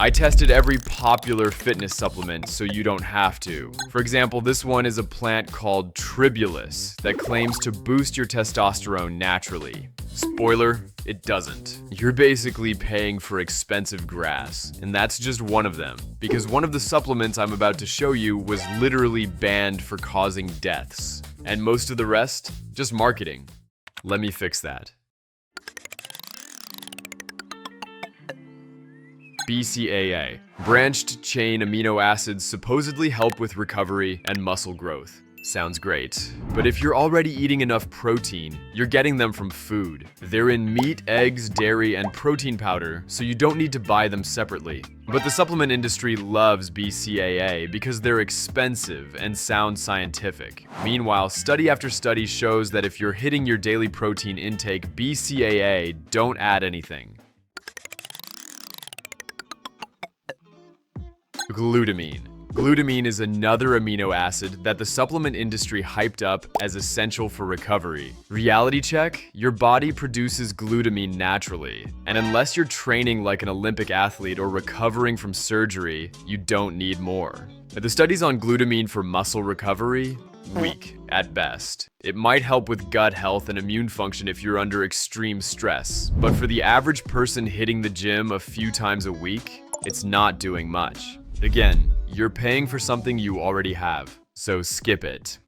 I tested every popular fitness supplement so you don't have to. For example, this one is a plant called Tribulus that claims to boost your testosterone naturally. Spoiler, it doesn't. You're basically paying for expensive grass, and that's just one of them, because one of the supplements I'm about to show you was literally banned for causing deaths. And most of the rest, just marketing. Let me fix that. BCAA. Branched chain amino acids supposedly help with recovery and muscle growth. Sounds great. But if you're already eating enough protein, you're getting them from food. They're in meat, eggs, dairy, and protein powder, so you don't need to buy them separately. But the supplement industry loves BCAA because they're expensive and sound scientific. Meanwhile, study after study shows that if you're hitting your daily protein intake, BCAA don't add anything. Glutamine. Glutamine is another amino acid that the supplement industry hyped up as essential for recovery. Reality check, your body produces glutamine naturally, and unless you're training like an Olympic athlete or recovering from surgery, you don't need more. The studies on glutamine for muscle recovery? Weak, at best. It might help with gut health and immune function if you're under extreme stress, but for the average person hitting the gym a few times a week, it's not doing much. Again, you're paying for something you already have, so skip it.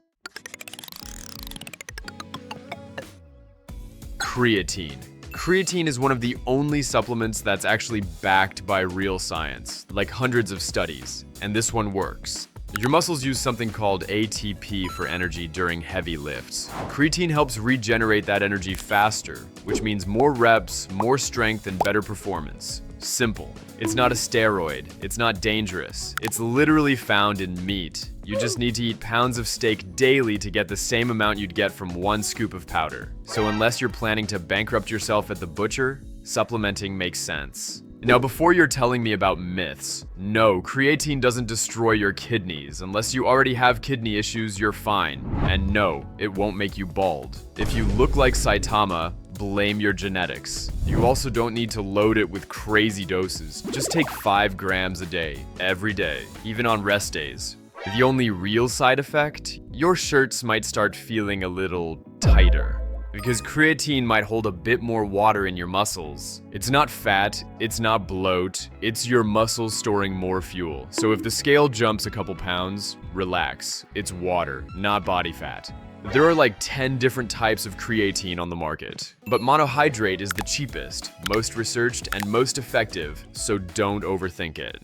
Creatine. Creatine is one of the only supplements that's actually backed by real science, like hundreds of studies, and this one works. Your muscles use something called ATP for energy during heavy lifts. Creatine helps regenerate that energy faster, which means more reps, more strength, and better performance. Simple. It's not a steroid. It's not dangerous. It's literally found in meat. You just need to eat pounds of steak daily to get the same amount you'd get from one scoop of powder. So unless you're planning to bankrupt yourself at the butcher, supplementing makes sense. Now, before you're telling me about myths, no, creatine doesn't destroy your kidneys. Unless you already have kidney issues, you're fine. And no, it won't make you bald. If you look like Saitama, blame your genetics. You also don't need to load it with crazy doses. Just take 5 grams a day, every day, even on rest days. The only real side effect? Your shirts might start feeling a little tighter. Because creatine might hold a bit more water in your muscles. It's not fat, it's not bloat, it's your muscles storing more fuel. So if the scale jumps a couple pounds, relax. It's water, not body fat. There are like 10 different types of creatine on the market, but monohydrate is the cheapest, most researched, and most effective, so don't overthink it.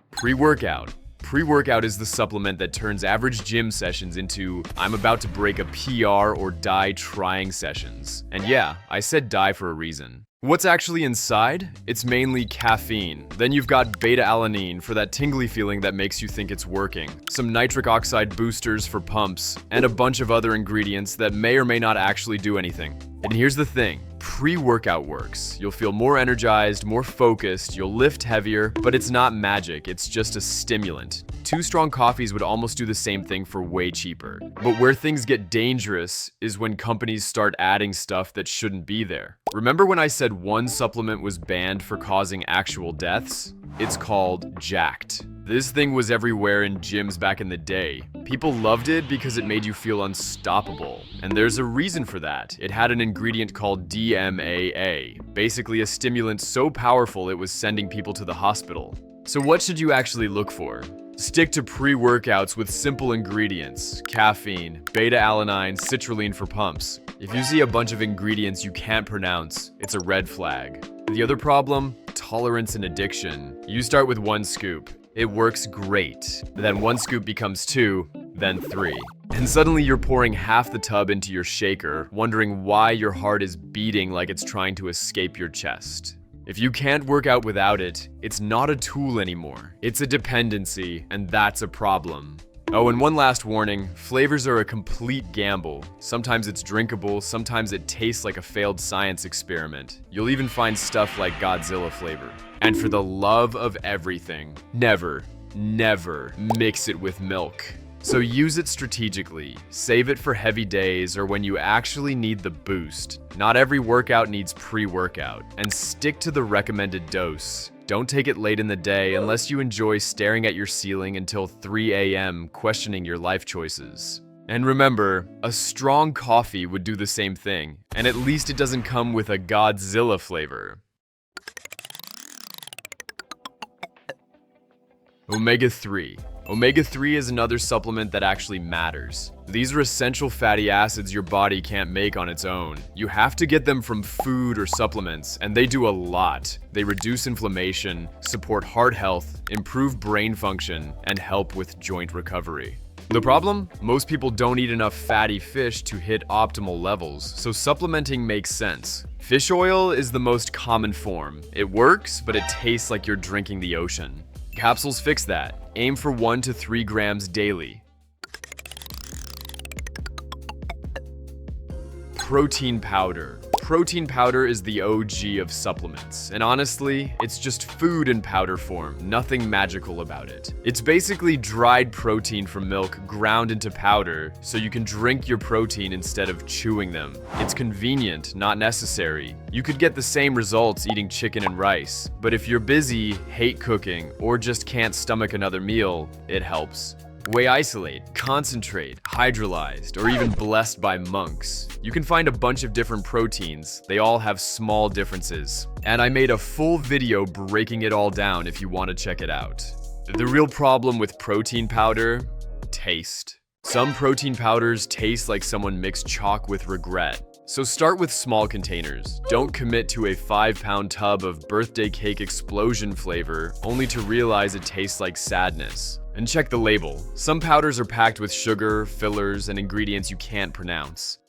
Pre-workout. Pre-workout is the supplement that turns average gym sessions into I'm about to break a PR or die trying sessions. And yeah, I said die for a reason. What's actually inside? It's mainly caffeine. Then you've got beta-alanine for that tingly feeling that makes you think it's working. Some nitric oxide boosters for pumps, and a bunch of other ingredients that may or may not actually do anything. And here's the thing. Pre-workout works. You'll feel more energized, more focused, you'll lift heavier, but it's not magic, it's just a stimulant. 2 strong coffees would almost do the same thing for way cheaper. But where things get dangerous is when companies start adding stuff that shouldn't be there. Remember when I said one supplement was banned for causing actual deaths? It's called Jacked. This thing was everywhere in gyms back in the day. People loved it because it made you feel unstoppable. And there's a reason for that. It had an ingredient called DMAA, basically a stimulant so powerful it was sending people to the hospital. So what should you actually look for? Stick to pre-workouts with simple ingredients: caffeine, beta-alanine, citrulline for pumps. If you see a bunch of ingredients you can't pronounce, it's a red flag. The other problem? Tolerance and addiction. You start with 1 scoop. It works great. Then 1 scoop becomes 2, then 3. And suddenly you're pouring half the tub into your shaker, wondering why your heart is beating like it's trying to escape your chest. If you can't work out without it, it's not a tool anymore. It's a dependency, and that's a problem. Oh, and one last warning, flavors are a complete gamble. Sometimes it's drinkable, sometimes it tastes like a failed science experiment. You'll even find stuff like Godzilla flavor. And for the love of everything, never, never mix it with milk. So use it strategically. Save it for heavy days or when you actually need the boost. Not every workout needs pre-workout. And stick to the recommended dose. Don't take it late in the day unless you enjoy staring at your ceiling until 3 a.m. questioning your life choices. And remember, a strong coffee would do the same thing, and at least it doesn't come with a Godzilla flavor. Omega-3. Omega-3 is another supplement that actually matters. These are essential fatty acids your body can't make on its own. You have to get them from food or supplements, and they do a lot. They reduce inflammation, support heart health, improve brain function, and help with joint recovery. The problem? Most people don't eat enough fatty fish to hit optimal levels, so supplementing makes sense. Fish oil is the most common form. It works, but it tastes like you're drinking the ocean. Capsules fix that. Aim for 1 to 3 grams daily. Protein powder. Protein powder is the OG of supplements, and honestly, it's just food in powder form, nothing magical about it. It's basically dried protein from milk ground into powder, so you can drink your protein instead of chewing them. It's convenient, not necessary. You could get the same results eating chicken and rice, but if you're busy, hate cooking, or just can't stomach another meal, it helps. Whey isolate, concentrate, hydrolyzed, or even blessed by monks. You can find a bunch of different proteins. They all have small differences. And I made a full video breaking it all down if you want to check it out. The real problem with protein powder? Taste. Some protein powders taste like someone mixed chalk with regret. So start with small containers. Don't commit to a 5-pound tub of birthday cake explosion flavor only to realize it tastes like sadness. And check the label. Some powders are packed with sugar, fillers, and ingredients you can't pronounce.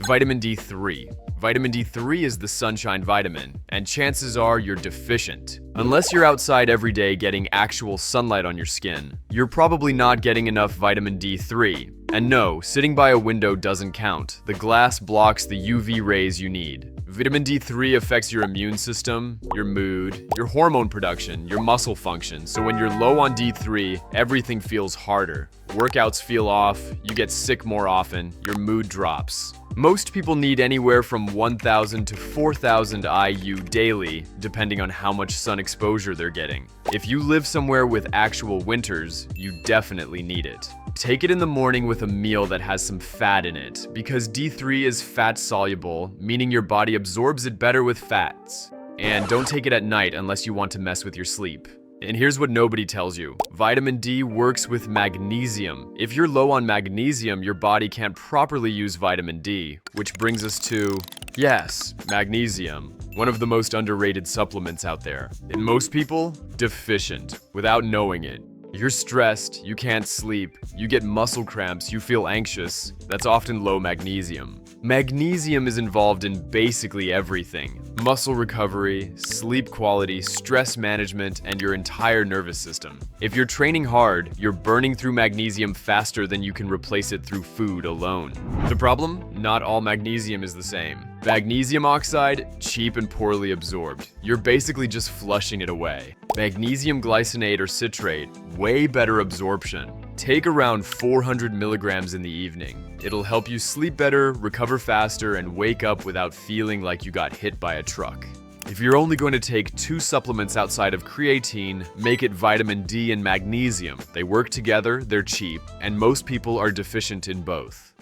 Vitamin D3. Vitamin D3 is the sunshine vitamin, and chances are you're deficient. Unless you're outside every day getting actual sunlight on your skin, you're probably not getting enough vitamin D3. And no, sitting by a window doesn't count. The glass blocks the UV rays you need. Vitamin D3 affects your immune system, your mood, your hormone production, your muscle function. So when you're low on D3, everything feels harder. Workouts feel off, you get sick more often, your mood drops. Most people need anywhere from 1,000 to 4,000 IU daily, depending on how much sun exposure they're getting. If you live somewhere with actual winters, you definitely need it. Take it in the morning with a meal that has some fat in it, because D3 is fat soluble, meaning your body absorbs it better with fats. And don't take it at night unless you want to mess with your sleep. And here's what nobody tells you. Vitamin D works with magnesium. If you're low on magnesium, your body can't properly use vitamin D, which brings us to, yes, magnesium. One of the most underrated supplements out there. And most people, deficient, without knowing it. You're stressed, you can't sleep, you get muscle cramps, you feel anxious. That's often low magnesium. Magnesium is involved in basically everything. Muscle recovery, sleep quality, stress management, and your entire nervous system. If you're training hard, you're burning through magnesium faster than you can replace it through food alone. The problem? Not all magnesium is the same. Magnesium oxide, cheap and poorly absorbed. You're basically just flushing it away. Magnesium glycinate or citrate, way better absorption. Take around 400 milligrams in the evening. It'll help you sleep better, recover faster, and wake up without feeling like you got hit by a truck. If you're only going to take 2 supplements outside of creatine, make it vitamin D and magnesium. They work together, they're cheap, and most people are deficient in both.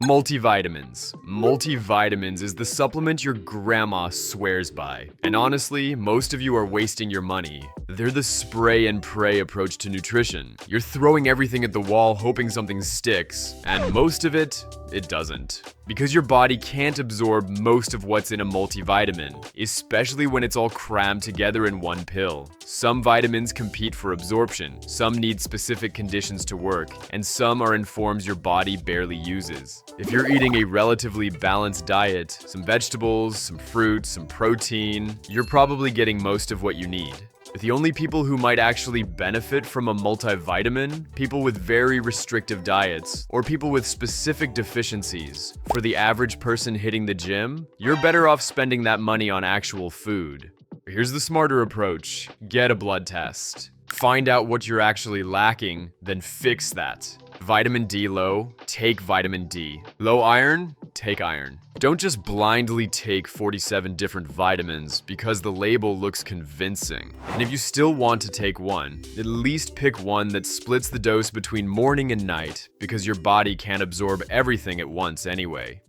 Multivitamins. Multivitamins is the supplement your grandma swears by. And honestly, most of you are wasting your money. They're the spray and pray approach to nutrition. You're throwing everything at the wall hoping something sticks, and most of it doesn't. Because your body can't absorb most of what's in a multivitamin, especially when it's all crammed together in one pill. Some vitamins compete for absorption, some need specific conditions to work, and some are in forms your body barely uses. If you're eating a relatively balanced diet, some vegetables, some fruit, some protein, you're probably getting most of what you need. The only people who might actually benefit from a multivitamin, people with very restrictive diets, or people with specific deficiencies. For the average person hitting the gym, you're better off spending that money on actual food. Here's the smarter approach. Get a blood test. Find out what you're actually lacking, then fix that. Vitamin D low, take vitamin D. Low iron, take iron. Don't just blindly take 47 different vitamins because the label looks convincing. And if you still want to take one, at least pick one that splits the dose between morning and night, because your body can't absorb everything at once anyway.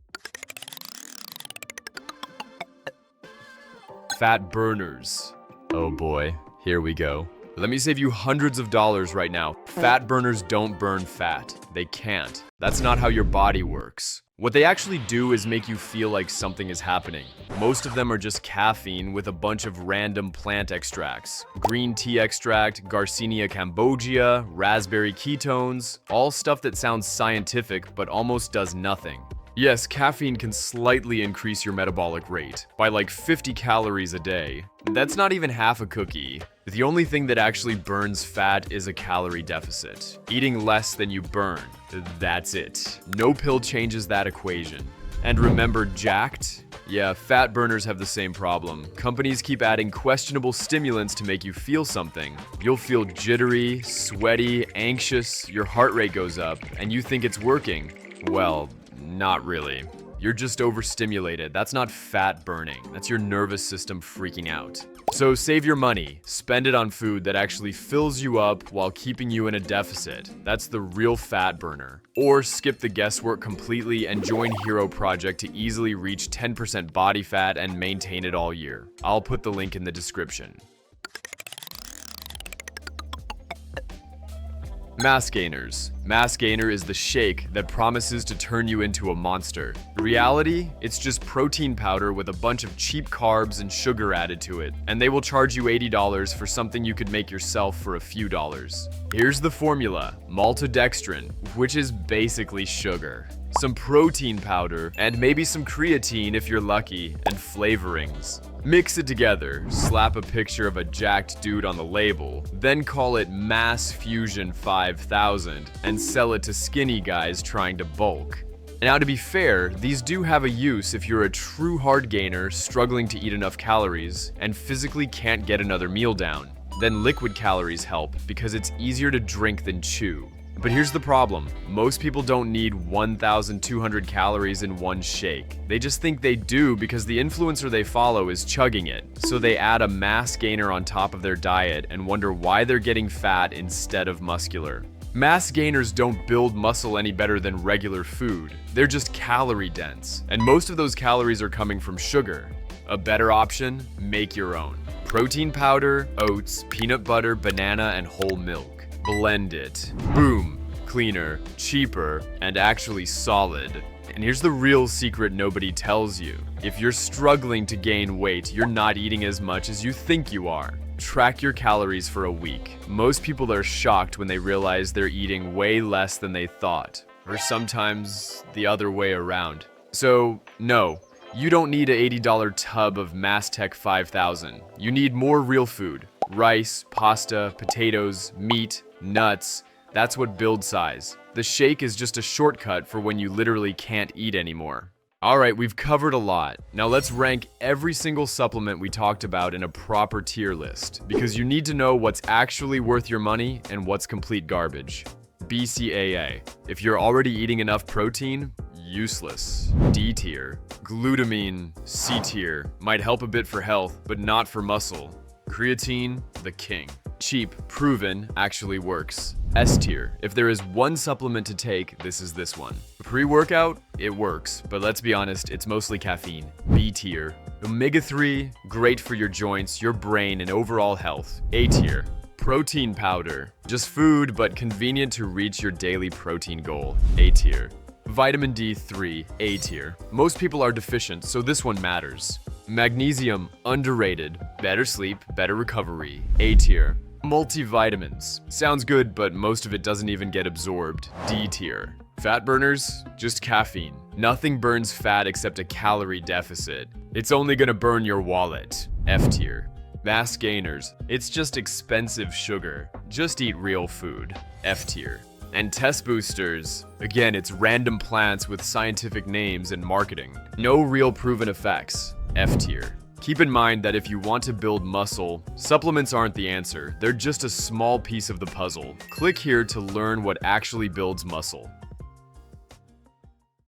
Fat burners. Oh boy, here we go. Let me save you hundreds of dollars right now. Fat burners don't burn fat. They can't. That's not how your body works. What they actually do is make you feel like something is happening. Most of them are just caffeine with a bunch of random plant extracts. Green tea extract, Garcinia cambogia, raspberry ketones, all stuff that sounds scientific but almost does nothing. Yes, caffeine can slightly increase your metabolic rate by like 50 calories a day. That's not even half a cookie. The only thing that actually burns fat is a calorie deficit. Eating less than you burn. That's it. No pill changes that equation. And remember jacked? Yeah, fat burners have the same problem. Companies keep adding questionable stimulants to make you feel something. You'll feel jittery, sweaty, anxious, your heart rate goes up, and you think it's working. Well, not really. You're just overstimulated. That's not fat burning. That's your nervous system freaking out. So save your money. Spend it on food that actually fills you up while keeping you in a deficit. That's the real fat burner. Or skip the guesswork completely and join Hero Project to easily reach 10% body fat and maintain it all year. I'll put the link in the description. Mass gainers. Mass gainer is the shake that promises to turn you into a monster. In reality, it's just protein powder with a bunch of cheap carbs and sugar added to it, and they will charge you $80 for something you could make yourself for a few dollars. Here's the formula: maltodextrin, which is basically sugar, some protein powder, and maybe some creatine if you're lucky, and flavorings. Mix it together, slap a picture of a jacked dude on the label, then call it Mass Fusion 5000 and sell it to skinny guys trying to bulk. Now, to be fair, these do have a use if you're a true hard gainer struggling to eat enough calories and physically can't get another meal down. Then liquid calories help because it's easier to drink than chew. But here's the problem. Most people don't need 1,200 calories in one shake. They just think they do because the influencer they follow is chugging it. So they add a mass gainer on top of their diet and wonder why they're getting fat instead of muscular. Mass gainers don't build muscle any better than regular food. They're just calorie dense. And most of those calories are coming from sugar. A better option? Make your own. Protein powder, oats, peanut butter, banana, and whole milk. Blend it. Boom. Cleaner, cheaper, and actually solid. And here's the real secret nobody tells you. If you're struggling to gain weight, you're not eating as much as you think you are. Track your calories for a week. Most people are shocked when they realize they're eating way less than they thought. Or sometimes the other way around. So, no. You don't need an $80 tub of Mastech 5000. You need more real food. Rice, pasta, potatoes, meat, nuts. That's what builds size. The shake is just a shortcut for when you literally can't eat anymore. Alright, we've covered a lot. Now let's rank every single supplement we talked about in a proper tier list, because you need to know what's actually worth your money and what's complete garbage. BCAA. If you're already eating enough protein, useless. D tier. Glutamine, C tier. Might help a bit for health, but not for muscle. Creatine, the king. Cheap, proven, actually works. S tier. If there is one supplement to take, this is this one. Pre-workout, it works, but let's be honest, it's mostly caffeine. B tier. Omega-3, great for your joints, your brain, and overall health. A tier. Protein powder. Just food, but convenient to reach your daily protein goal. A tier. Vitamin D3, A tier. Most people are deficient, so this one matters. Magnesium, underrated. Better sleep, better recovery. A tier. Multivitamins. Sounds good, but most of it doesn't even get absorbed. D tier. Fat burners? Just caffeine. Nothing burns fat except a calorie deficit. It's only gonna burn your wallet. F tier. Mass gainers, it's just expensive sugar. Just eat real food. F tier. And test boosters, again, it's random plants with scientific names and marketing. No real proven effects. F tier. Keep in mind that if you want to build muscle, supplements aren't the answer. They're just a small piece of the puzzle. Click here to learn what actually builds muscle.